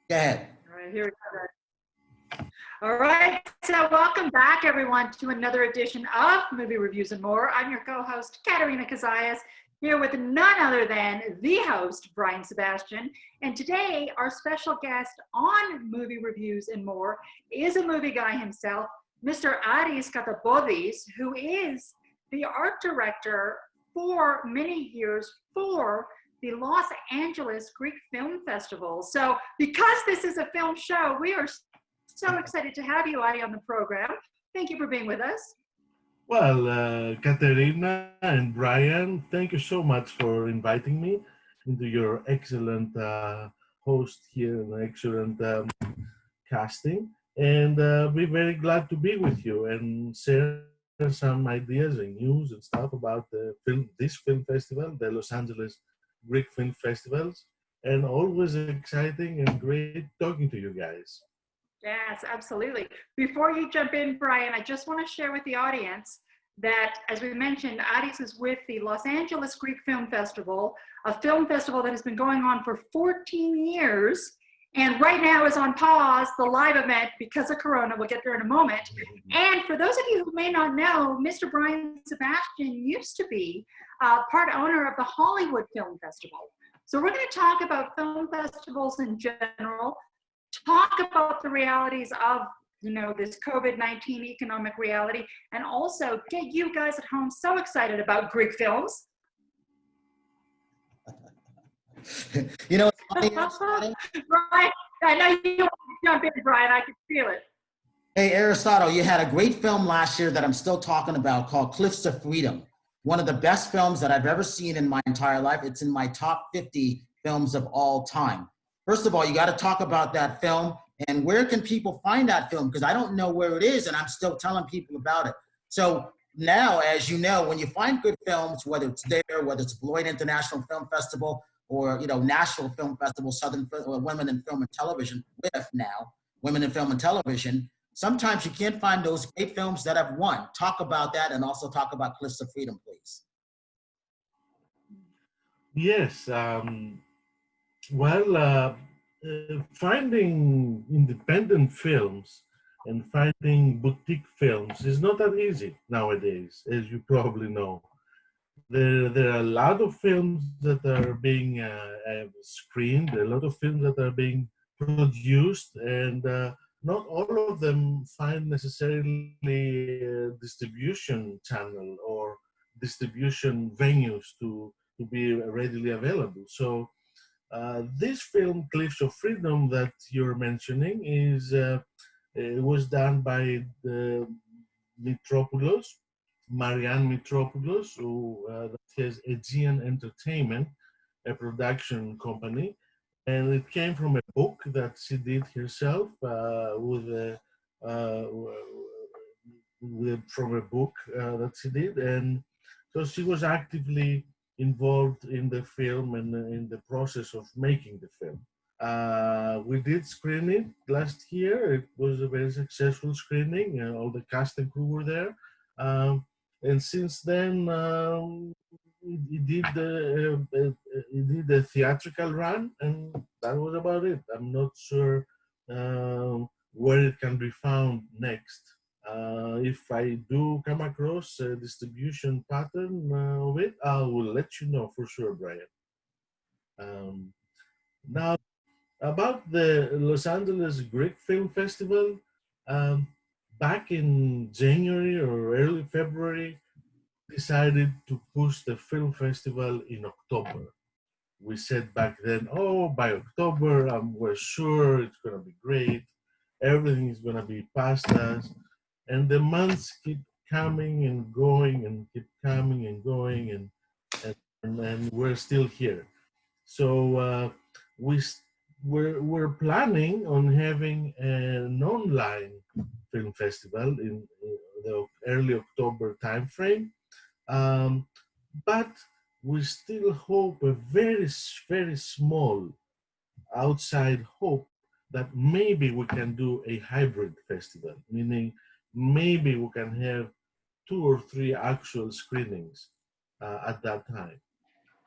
Go ahead. All right, here we go. All right, so welcome back, everyone, to another edition of Movie Reviews and More. I'm your co-host, Katerina Cozias, here with none other than the host, Brian Sebastian. And today, our special guest on Movie Reviews and More is a movie guy himself, Mr. Aristotle Katopodis, who is the art director for many years for the Los Angeles Greek Film Festival. So because this is a film show, we are so excited to have you, Adi, on the program. Thank you for being with us. Well, Katerina and Brian, thank you so much for inviting me into your excellent host here and excellent casting. And we're very glad to be with you and share some ideas and news and stuff about this film festival, the Los Angeles Greek Film Festivals, and always exciting and great talking to you guys. Yes, absolutely. Before you jump in, Brian, I just want to share with the audience that, as we mentioned, Adis is with the Los Angeles Greek Film Festival, a film festival that has been going on for 14 years, and right now is on pause, the live event, because of Corona. We'll get there in a moment. And for those of you who may not know, Mr. Brian Sebastian used to be part owner of the Hollywood Film Festival. So we're going to talk about film festivals in general, talk about the realities of, this COVID-19 economic reality, and also get you guys at home so excited about Greek films. It's Brian, funny. I know you want to jump in, Brian. I can feel it. Hey, Aristotle, you had a great film last year that I'm still talking about called Cliffs of Freedom. One of the best films that I've ever seen in my entire life. It's in my top 50 films of all time. First of all, you got to talk about that film and where can people find that film? Because I don't know where it is and I'm still telling people about it. So now, as you know, when you find good films, whether it's there, whether it's Beloit International Film Festival or, National Film Festival, Southern Women in Film and Television, WIF now, Women in Film and Television, sometimes you can't find those great films that have won. Talk about that and also talk about Cliffs of Freedom, please. Yes. Finding independent films and finding boutique films is not that easy nowadays, as you probably know. There are a lot of films that are being screened, a lot of films that are being produced, and not all of them find necessarily a distribution channel or distribution venues to be readily available. So this film, Cliffs of Freedom, that you're mentioning, it was done by the Marianne Mitropoulos, who has Aegean Entertainment, a production company, and it came from a book that she did herself from a book that she did, and so she was actively involved in the film and in the process of making the film. We did screen it last year. It was a very successful screening. All the cast and crew were there. And since then, it did a theatrical run, and that was about it. I'm not sure where it can be found next. If I do come across a distribution pattern of it, I will let you know for sure, Brian. Now, about the Los Angeles Greek Film Festival, back in January or early February, decided to push the film festival in October. We said back then, oh, by October, we're sure it's going to be great. Everything is going to be past us. And the months keep coming and going and keep coming and going, and we're still here. So we're planning on having an online film festival in the early October timeframe, but we still hope, a very, very small outside hope, that maybe we can do a hybrid festival, meaning maybe we can have 2 or 3 actual screenings at that time.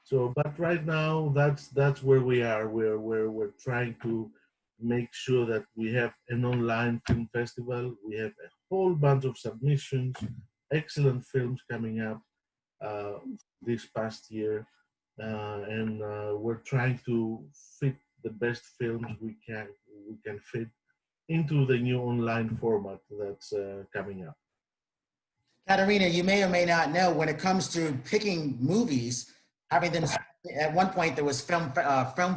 So, but right now, that's where we are. We're trying to make sure that we have an online film festival. We have a whole bunch of submissions, excellent films coming up this past year, and we're trying to fit the best films we can fit into the new online format that's coming up. Katerina, you may or may not know, when it comes to picking movies, having them, at one point there was Film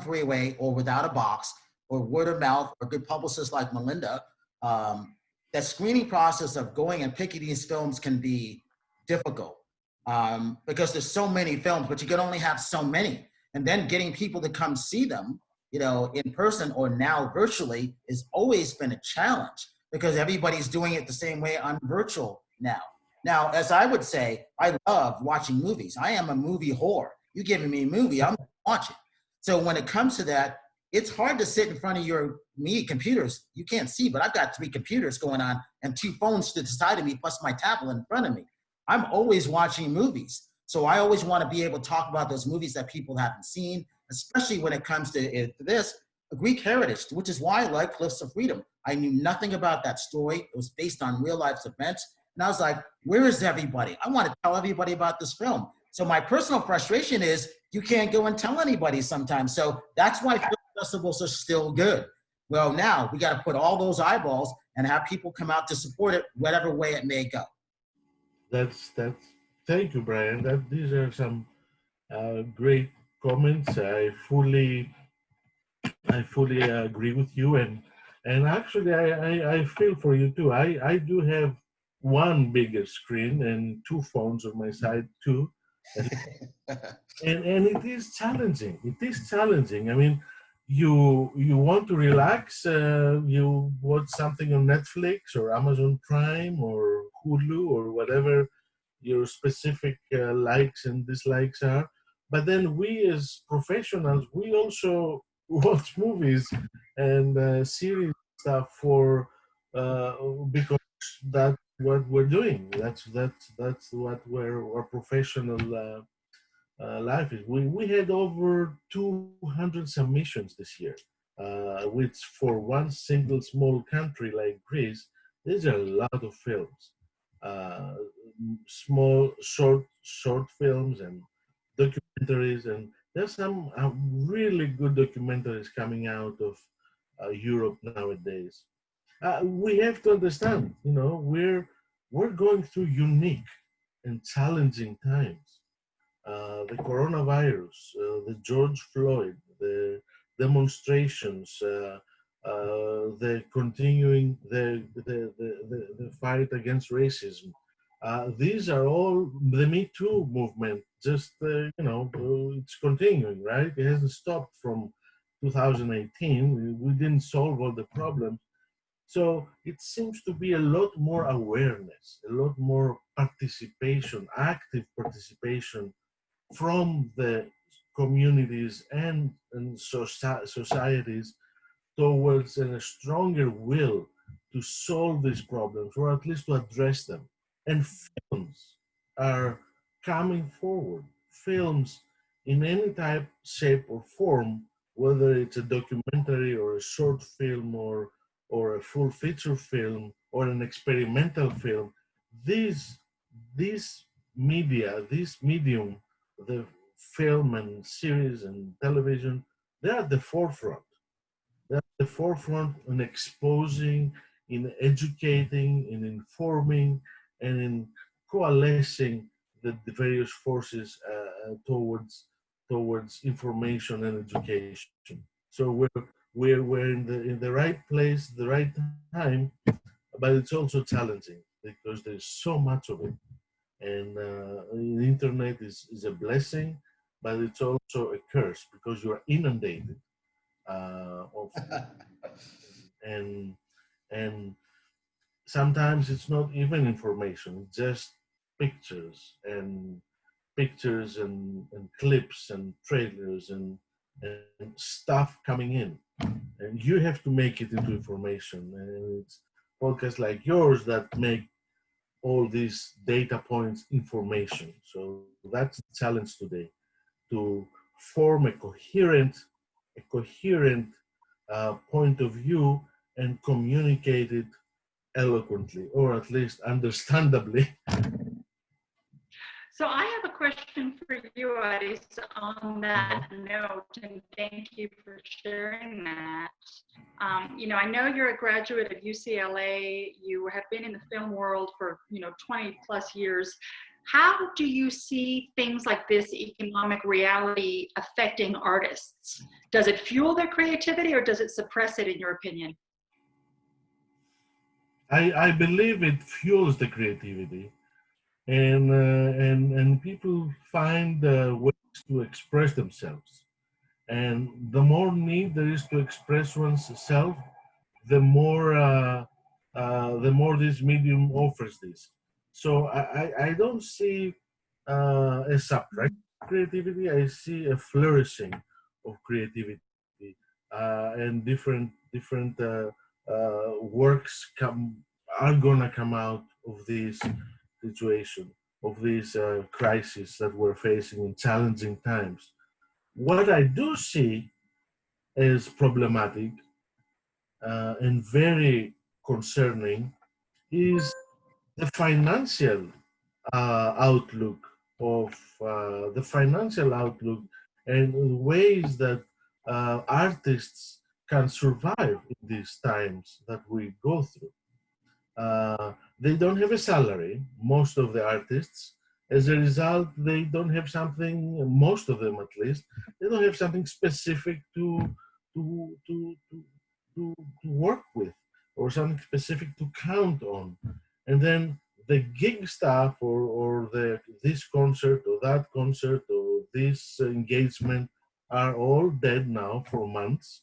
Freeway or Without a Box or Word of Mouth or good publicists like Melinda. That screening process of going and picking these films can be difficult because there's so many films, but you can only have so many. And then getting people to come see them, in person or now virtually, has always been a challenge because everybody's doing it the same way on virtual now. Now, as I would say, I love watching movies. I am a movie whore. You giving me a movie, I'm watching. So when it comes to that, it's hard to sit in front of computers. You can't see, but I've got 3 computers going on and 2 phones to the side of me, plus my tablet in front of me. I'm always watching movies. So I always want to be able to talk about those movies that people haven't seen, especially when it comes to this, a Greek heritage, which is why I like Cliffs of Freedom. I knew nothing about that story. It was based on real life events. And I was like, where is everybody? I want to tell everybody about this film. So my personal frustration is you can't go and tell anybody sometimes. So that's why film festivals are still good. Well, now we got to put all those eyeballs and have people come out to support it, whatever way it may go. That's Thank you, Brian. These are some great comments. I fully agree with you, and actually I feel for you too. I do have one bigger screen and 2 phones on my side too, and it is challenging. It is challenging. I mean, you want to relax, you watch something on Netflix or Amazon Prime or Hulu or whatever your specific likes and dislikes are. But then we as professionals, we also watch movies and series stuff for because that's what we're doing. That's what our professional life is. We had over 200 submissions this year, which for one single small country like Greece, there's a lot of films. Uh, Small short films and documentaries, and there's some really good documentaries coming out of Europe nowadays. We have to understand, we're going through unique and challenging times. The coronavirus, the George Floyd, the demonstrations, the continuing the fight against racism. These are all the Me Too movement. Just it's continuing, right? It hasn't stopped from 2018. We didn't solve all the problems. So it seems to be a lot more awareness, a lot more participation, active participation from the communities and societies towards a stronger will to solve these problems or at least to address them. And films are coming forward. Films in any type, shape, or form, whether it's a documentary or a short film or a full feature film or an experimental film, these media, this medium, the film and series and television, they're at the forefront. They're at the forefront in exposing, in educating, in informing, and in coalescing the various forces towards information and education. So we're in the right place, the right time, but it's also challenging because there's so much of it. And the internet is a blessing, but it's also a curse because you are inundated of and and sometimes it's not even information, it's just pictures and and clips and trailers and stuff coming in, and you have to make it into information. And it's podcasts like yours that make all these data points information. So that's the challenge today, to form a coherent point of view and communicate it eloquently, or at least understandably. So I have a question for you, Aris, on that note, and thank you for sharing that. I know you're a graduate of UCLA. You have been in the film world for, 20 plus years. How do you see things like this economic reality affecting artists? Does it fuel their creativity or does it suppress it, in your opinion? I believe it fuels the creativity, and people find ways to express themselves. And the more need there is to express oneself, the more this medium offers this. So I don't see a suppression of creativity. I see a flourishing of creativity, and different works are gonna come out of this situation, of this crisis that we're facing in challenging times. What I do see is problematic and very concerning is the financial outlook of and ways that artists can survive in these times that we go through. They don't have a salary, most of the artists. As a result, they don't have something, most of them at least, they don't have something specific to, to, to, to work with, or something specific to count on. And then the gig stuff, or this concert or that concert or this engagement are all dead now for months.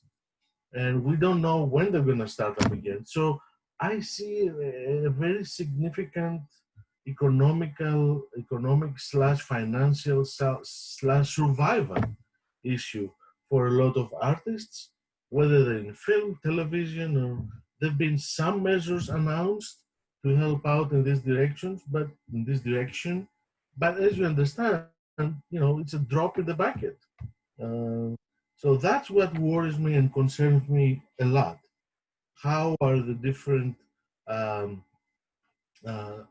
And we don't know when they're going to start up again. So I see a very significant economic slash financial slash survival issue for a lot of artists, whether they're in film, television, or there've been some measures announced to help out in this direction, but as you understand, it's a drop in the bucket. So that's what worries me and concerns me a lot. How are the different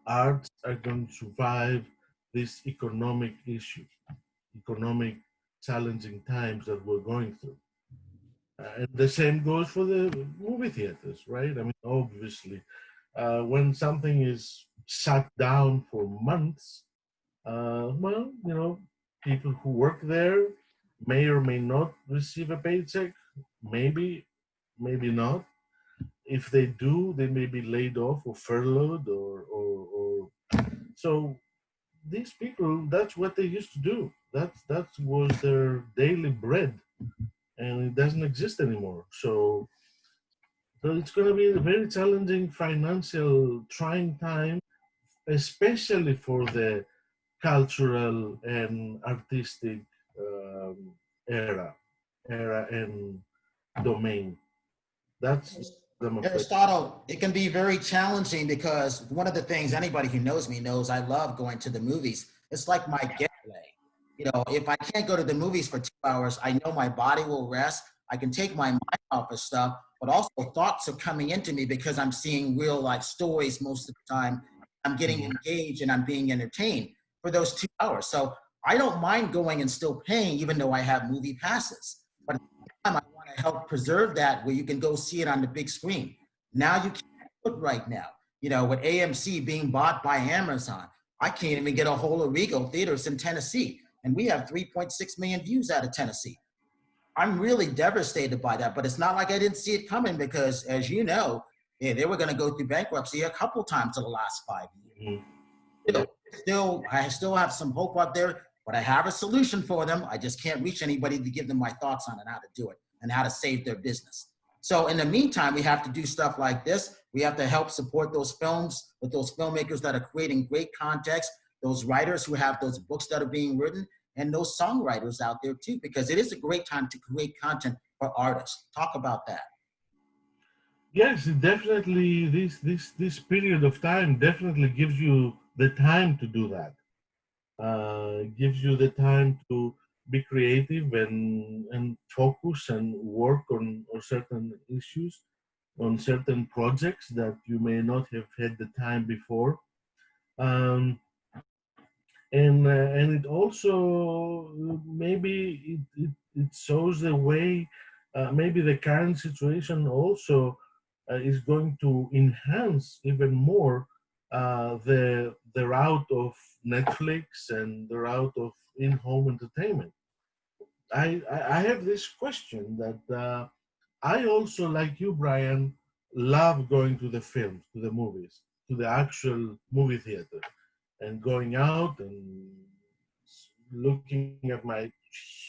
arts are going to survive this economic issue, economic challenging times that we're going through? And the same goes for the movie theaters, right? I mean, obviously, when something is shut down for months, people who work there may or may not receive a paycheck, maybe not. If they do, they may be laid off or furloughed, or so these people, that's what they used to do. That was their daily bread, and it doesn't exist anymore. So it's going to be a very challenging financial trying time, especially for the cultural and artistic era and domain. That's what I'm afraid. Aristotle, it can be very challenging because one of the things anybody who knows me knows I love going to the movies. It's like my getaway. If I can't go to the movies for 2 hours, I know my body will rest. I can take my mind off of stuff, but also thoughts are coming into me because I'm seeing real life stories most of the time. I'm getting engaged and I'm being entertained for those 2 hours. So I don't mind going and still paying, even though I have movie passes. But at the same time, I want to help preserve that where you can go see it on the big screen. Now you can't do it right now. With AMC being bought by Amazon, I can't even get a hold of Regal Theaters in Tennessee. And we have 3.6 million views out of Tennessee. I'm really devastated by that, but it's not like I didn't see it coming because, as you know, they were going to go through bankruptcy a couple times in the last 5 years. I still have some hope out there, but I have a solution for them. I just can't reach anybody to give them my thoughts on it, how to do it and how to save their business. So in the meantime, we have to do stuff like this. We have to help support those films with those filmmakers that are creating great context, those writers who have those books that are being written, and those songwriters out there too, because it is a great time to create content for artists. Talk about that. Yes, it definitely, this period of time definitely gives you the time to do that. Gives you the time to be creative and focus and work on certain issues, on certain projects that you may not have had the time before. Um, and it also maybe it shows the way, maybe the current situation also is going to enhance even more the route of Netflix and the route of in-home entertainment. I have this question that I also, like you, Brian, love going to the films, to the movies, to the actual movie theater, and going out and looking at my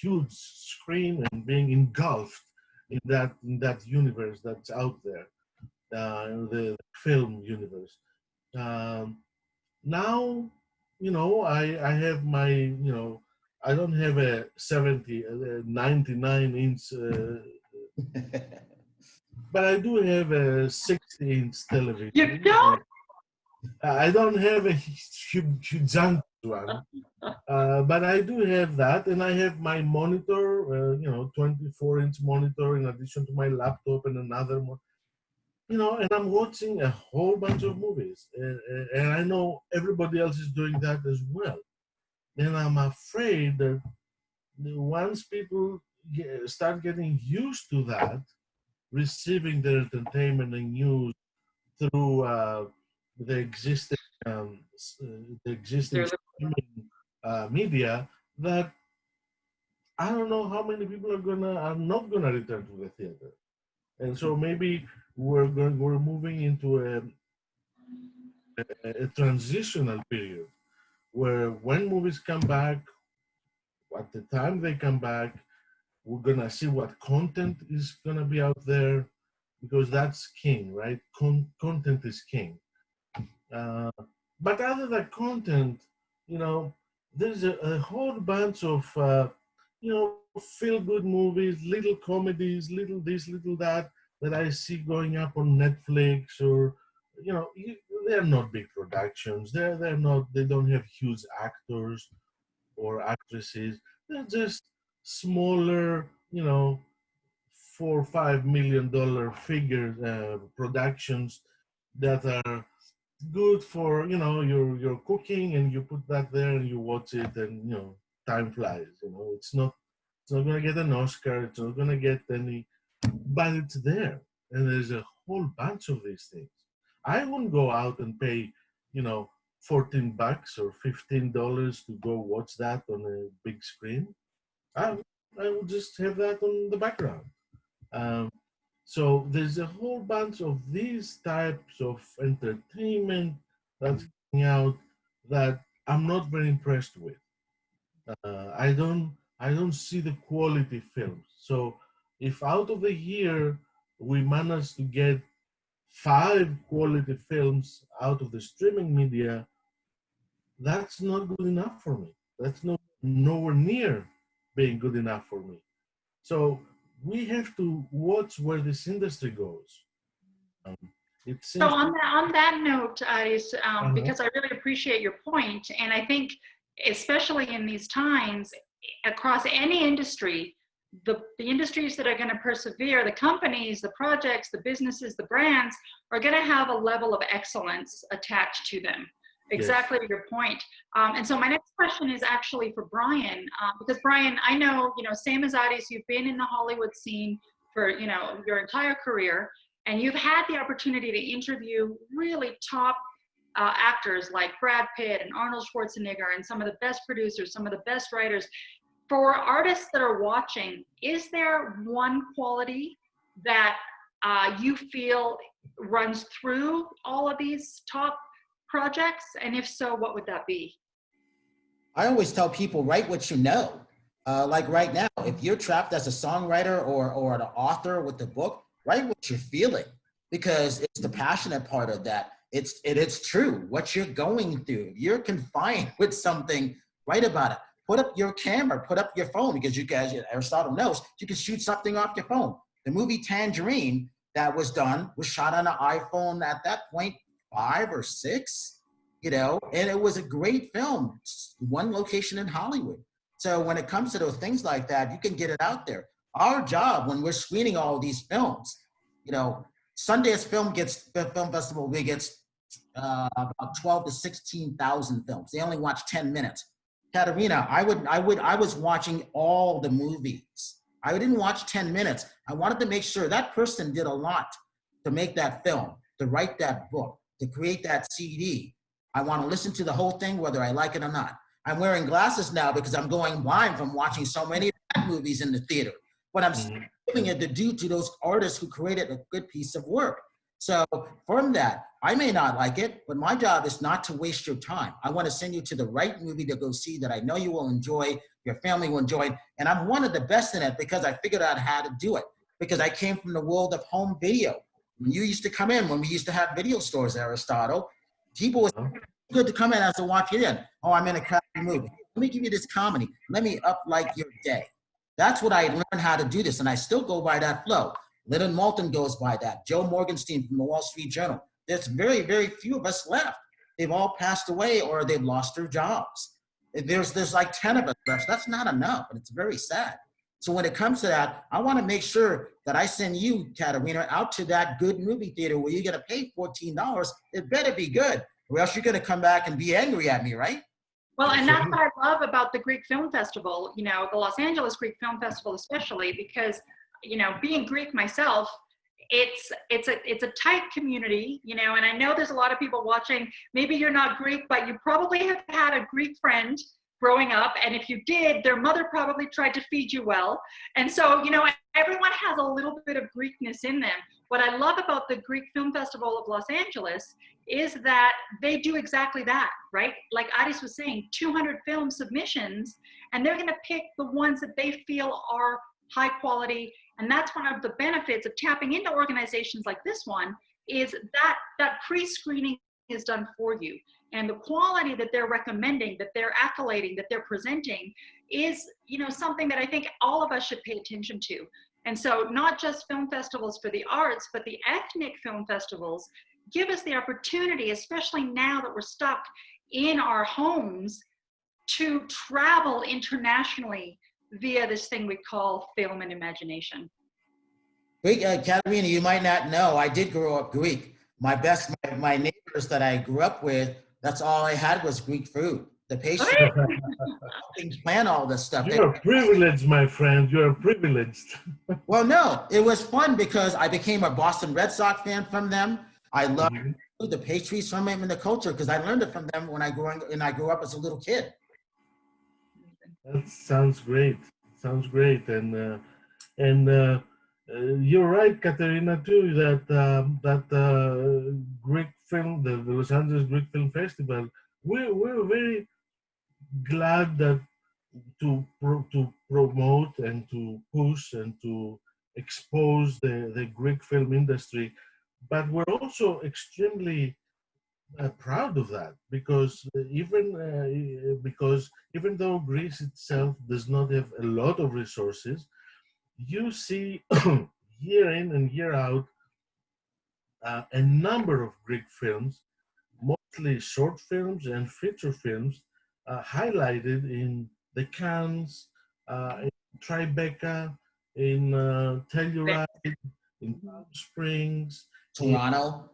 huge screen and being engulfed in that universe that's out there, the film universe. Um, Now, I have my, I don't have a 99 inch, but I do have a 60-inch television. You don't? I don't have a giant one, but I do have that, and I have my monitor, 24-inch monitor in addition to my laptop and another and I'm watching a whole bunch of movies, and I know everybody else is doing that as well. And I'm afraid that once people start getting used to that, receiving their entertainment and news through the existing streaming media, that I don't know how many people are not gonna return to the theater. And so maybe we're moving into a transitional period where when movies come back, at the time they come back, we're gonna see what content is gonna be out there, because that's king, right? Content is king. Uh, but other than content, there's a whole bunch of feel-good movies, little comedies, little this, little that I see going up on Netflix, or they're not big productions. They're not. They don't have huge actors or actresses. They're just smaller, $4 or $5 million figure productions that are good for your cooking, and you put that there and you watch it, and time flies. It's not going to get an Oscar. It's not going to get any, but it's there, and there's a whole bunch of these things. I wouldn't go out and pay $14 or $15 to go watch that on a big screen. I would just have that on the background. Um, so there's a whole bunch of these types of entertainment that's coming out that I'm not very impressed with. I don't see the quality films. So if out of the year we manage to get 5 quality films out of the streaming media, that's not good enough for me. That's nowhere near being good enough for me. So we have to watch where this industry goes. Um, it So seems on that note, Aris, because I really appreciate your point, and I think especially in these times, across any industry, the industries that are going to persevere, the companies, the projects, the businesses, the brands are going to have a level of excellence attached to them. Exactly your point. And so my next question is actually for Brian, because Brian, I know, same as Aris, you've been in the Hollywood scene for, your entire career, and you've had the opportunity to interview really top actors like Brad Pitt and Arnold Schwarzenegger and some of the best producers, some of the best writers. For artists that are watching, is there one quality that you feel runs through all of these top projects? And if so, what would that be? I always tell people, write what you know. Like right now, if you're trapped as a songwriter or an author with the book, write what you're feeling, because it's the passionate part of that. It's true, what you're going through. If you're confined with something, write about it. Put up your camera, put up your phone, because you guys, Aristotle knows, you can shoot something off your phone. The movie Tangerine that was done was shot on an iPhone at that point, 5 or 6, and it was a great film. One location in Hollywood. So when it comes to those things like that, you can get it out there. Our job when we're screening all these films, you know, Sundance Film Festival, we gets about 12 to 16,000 films. They only watch 10 minutes. Katerina, I was watching all the movies. I didn't watch 10 minutes. I wanted to make sure that person did a lot to make that film, to write that book, to create that CD. I want to listen to the whole thing, whether I like it or not. I'm wearing glasses now because I'm going blind from watching so many bad movies in the theater. But I'm still giving it the due to those artists who created a good piece of work. So from that, I may not like it, but my job is not to waste your time. I want to send you to the right movie to go see that I know you will enjoy, your family will enjoy. And I'm one of the best in it because I figured out how to do it. Because I came from the world of home video. When you used to come in, when we used to have video stores, Aristotle, people was good to come in as to watch it in. Oh, I'm in a crappy movie. Let me give you this comedy. Let me up like your day. That's what I learned how to do this, and I still go by that flow. Lyndon Moulton goes by that. Joe Morgenstein from the Wall Street Journal. There's very, very few of us left. They've all passed away or they've lost their jobs. There's like 10 of us left. That's not enough, and it's very sad. So when it comes to that, I want to make sure that I send you, Katerina, out to that good movie theater where you're going to pay $14. It better be good, or else you're going to come back and be angry at me, right? Well, and that's what I love about the Greek Film Festival, you know, the Los Angeles Greek Film Festival especially, because, you know, being Greek myself, it's a tight community, you know, and I know there's a lot of people watching. Maybe you're not Greek, but you probably have had a Greek friend growing up, and if you did, their mother probably tried to feed you well. And so, you know, everyone has a little bit of Greekness in them. What I love about the Greek Film Festival of Los Angeles is that they do exactly that, right? Like Aris was saying, 200 film submissions, and they're gonna pick the ones that they feel are high quality. And that's one of the benefits of tapping into organizations like this one, is that pre-screening is done for you. And the quality that they're recommending, that they're accolading, that they're presenting is, you know, something that I think all of us should pay attention to. And so not just film festivals for the arts, but the ethnic film festivals give us the opportunity, especially now that we're stuck in our homes, to travel internationally via this thing we call film and imagination. Greek, Katerina, you might not know, I did grow up Greek. My neighbors that I grew up with, that's all I had was Greek food. The pastry, things plan all this stuff. You're privileged, my friend. You're privileged. Well, no, it was fun because I became a Boston Red Sox fan from them. I loved the pastries from them and the culture because I learned it from them when I grew up as a little kid. That sounds great. Sounds great, and you're right, Katerina, too. That Greek film, the Los Angeles Greek Film Festival, we're very glad that to promote and to push and to expose the Greek film industry, but we're also extremely proud of that because even though Greece itself does not have a lot of resources, you see year in and year out a number of Greek films, mostly short films and feature films, highlighted in the Cannes, in Tribeca, in Telluride, in Palm Springs, Toronto.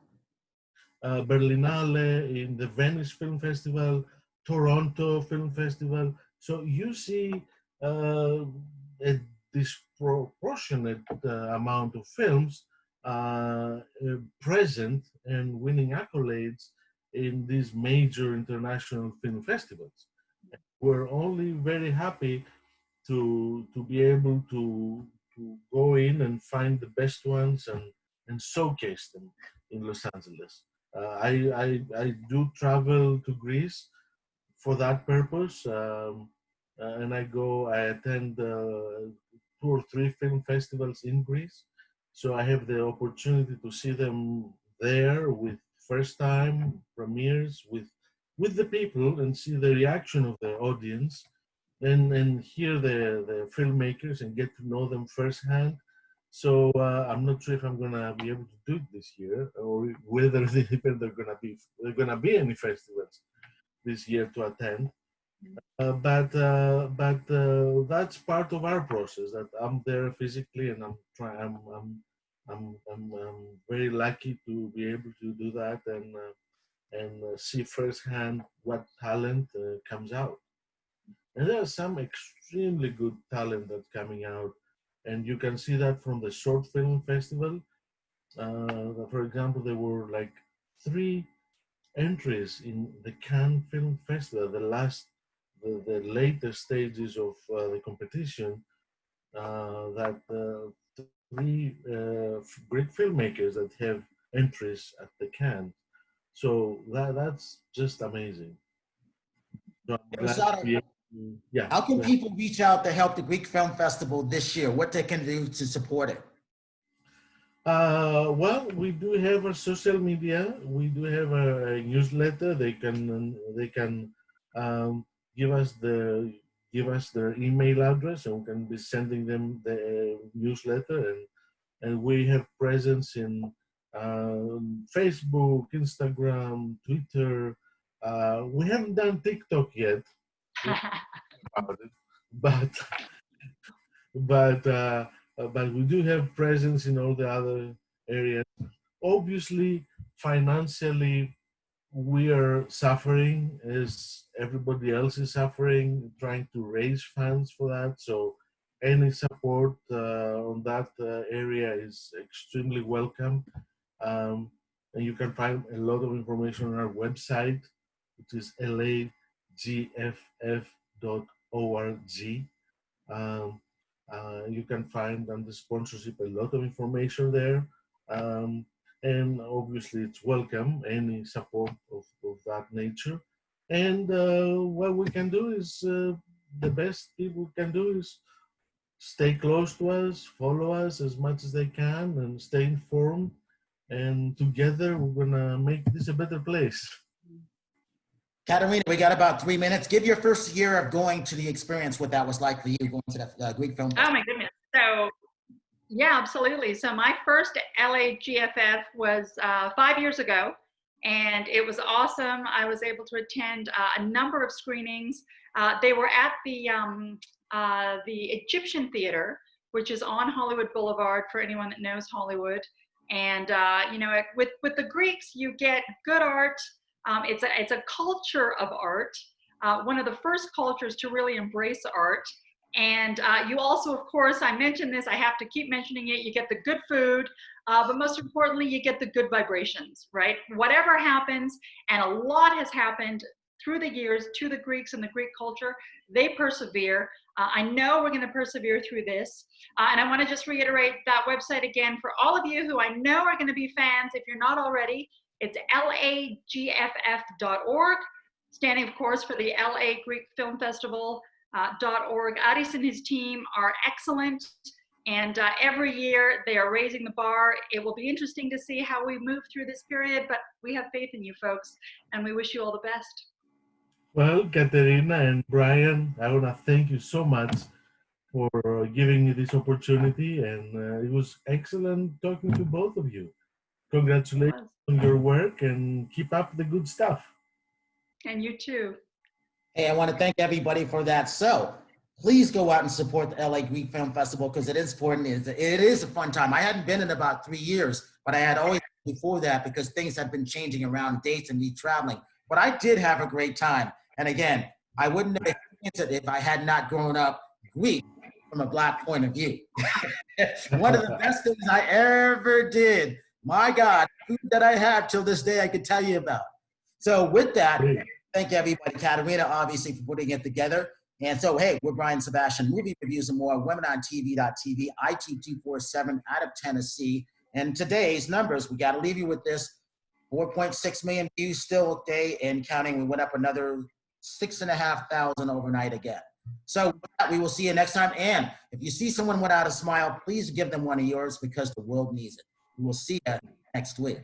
Berlinale, in the Venice Film Festival, Toronto Film Festival. So you see a disproportionate amount of films present and winning accolades in these major international film festivals. We're only very happy to be able to go in and find the best ones and showcase them in Los Angeles. I do travel to Greece for that purpose, and I attend 2 or 3 film festivals in Greece. So I have the opportunity to see them there with first time premieres with the people and see the reaction of the audience and hear the filmmakers and get to know them firsthand. So I'm not sure if I'm gonna be able to do it this year, or whether there are gonna be any festivals this year to attend. But that's part of our process. That I'm there physically, and I'm very lucky to be able to do that and see firsthand what talent comes out. And there's some extremely good talent that's coming out, and you can see that from the short film festival. For example, there were like 3 entries in the Cannes Film Festival, the later stages of the competition, that 3 Greek filmmakers that have entries at the Cannes. So that's just amazing. So I'm glad to Aristotle, be able to, yeah. how can Go ahead. people reach out to help the Greek Film Festival this year? What they can do to support it? Well, we do have a social media. We do have a newsletter. They can um, give us their email address, and we can be sending them the newsletter. And we have presence in Facebook, Instagram, Twitter. We haven't done TikTok yet, about it, but but uh, but we do have presence in all the other areas. Obviously, financially, we are suffering as everybody else is suffering, trying to raise funds for that. So any support on that area is extremely welcome. Um, and you can find a lot of information on our website, which is LAGFF.org. Um, you can find under sponsorship a lot of information there. Um, and obviously it's welcome, any support of that nature. And what we can do is, the best people can do is stay close to us, follow us as much as they can, and stay informed. And together we're gonna make this a better place. Katerina, we got about 3 minutes. Give your first year of going to the experience, what that was like for you going to the Greek Film Festival. Oh my goodness. So yeah, absolutely. So my first LAGFF was 5 years ago, and it was awesome. I was able to attend a number of screenings. They were at the Egyptian Theater, which is on Hollywood Boulevard for anyone that knows Hollywood. And you know, with the Greeks, you get good art. It's a culture of art. One of the first cultures to really embrace art. And you also, of course, I mentioned this, I have to keep mentioning it, you get the good food, but most importantly, you get the good vibrations, right? Whatever happens, and a lot has happened through the years to the Greeks and the Greek culture, they persevere. I know we're gonna persevere through this. And I wanna just reiterate that website again for all of you who I know are gonna be fans, if you're not already, it's LAGFF.org, standing of course for the L.A. Greek Film Festival. .org. Aris and his team are excellent, and every year they are raising the bar. It will be interesting to see how we move through this period, but we have faith in you folks, and we wish you all the best. Well, Katerina and Brian, I want to thank you so much for giving me this opportunity, and it was excellent talking to both of you. Congratulations on your work, and keep up the good stuff. And you too. Hey, I want to thank everybody for that. So please go out and support the LA Greek Film Festival because it is important. It is a fun time. I hadn't been in about 3 years, but I had always before that because things had been changing around dates and me traveling. But I did have a great time. And again, I wouldn't have experienced it if I had not grown up Greek from a Black point of view. One of the best things I ever did. My God, food that I have till this day I could tell you about. So with that, thank everybody. Katerina, obviously, for putting it together. And so, hey, we're Brian Sebastian, Movie Reviews and More, WomenOnTV.tv, IT247 out of Tennessee. And today's numbers, we got to leave you with this. 4.6 million views still a day and counting. We went up another 6,500 overnight again. So with that, we will see you next time. And if you see someone without a smile, please give them one of yours because the world needs it. We will see you next week.